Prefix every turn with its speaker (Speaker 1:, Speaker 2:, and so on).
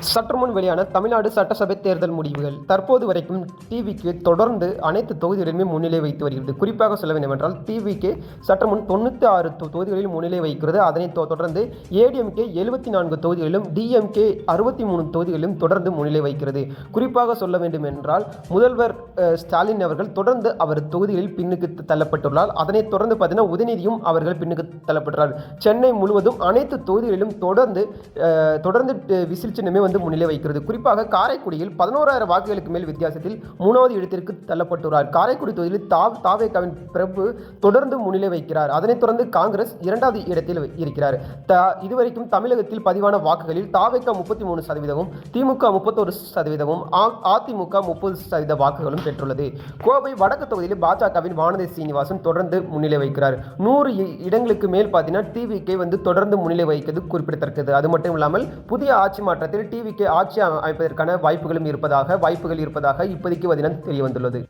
Speaker 1: சற்று முன் வெளியான தமிழ்நாடு சட்டசபை தேர்தல் முடிவுகள். தற்போது வரைக்கும் டிவிக்கு தொடர்ந்து அனைத்து தொகுதிகளிலுமே முன்னிலை வைத்து வருகிறது. குறிப்பாக சொல்ல வேண்டுமென்றால் டிவிக்கு சற்று முன் 96 தொகுதிகளில் முன்னிலை வகிக்கிறது. அதனைத் தொடர்ந்து ஏடிஎம்கே 74 தொகுதிகளிலும், டிஎம்கே 63 தொகுதிகளிலும் தொடர்ந்து முன்னிலை வகிக்கிறது. குறிப்பாக சொல்ல வேண்டுமென்றால் முதல்வர் ஸ்டாலின் அவர்கள் தொடர்ந்து அவர் தொகுதிகளில் பின்னுக்கு தள்ளப்பட்டுள்ளார். அதனைத் தொடர்ந்து பார்த்தீங்கன்னா உதயநிதியும் அவர்கள் பின்னுக்கு தள்ளப்பட்டுள்ளார். சென்னை முழுவதும் அனைத்து தொகுதிகளிலும் தொடர்ந்து விசில் சின்னமே முன்னிலை வைக்கிறது. குறிப்பாக காரைக்குடியில் 11,000 வாக்குகளுக்கு மேல் வித்தியாசத்தில் 3வது இடத்திற்கு தள்ளப்பட்டுள்ளார். காரைக்குடி தொகுதியில் தாவேகாவின் பிரபு தொடர்ந்து முன்னிலை வைக்கிறார். அதனைத் தொடர்ந்து காங்கிரஸ் 2வது இடத்தில் இருக்கிறார். இதுவரைக்கும் தமிழகத்தில் பதிவான வாக்குகளில் தாவேகா 33%, திமுக 31%, அதிமுக 30% வாக்குகளும் பெற்றுள்ளது. கோவை வடக்கு தொகுதியில் பாஜகவின் வானதி சீனிவாசன் தொடர்ந்து முன்னிலை வைக்கிறார். 100 இடங்களுக்கு மேல் பார்த்தீங்கன்னா டிவிக்கு தொடர்ந்து முன்னிலை வகிக்கிறது குறிப்பிடத்தக்கது. அது மட்டும் இல்லாமல் புதிய ஆட்சி மாற்றத்தில் டிவிக்கு ஆட்சி அமைப்பதற்கான வாய்ப்புகள் இருப்பதாக இப்போதைக்கு தெரிய வந்துள்ளது.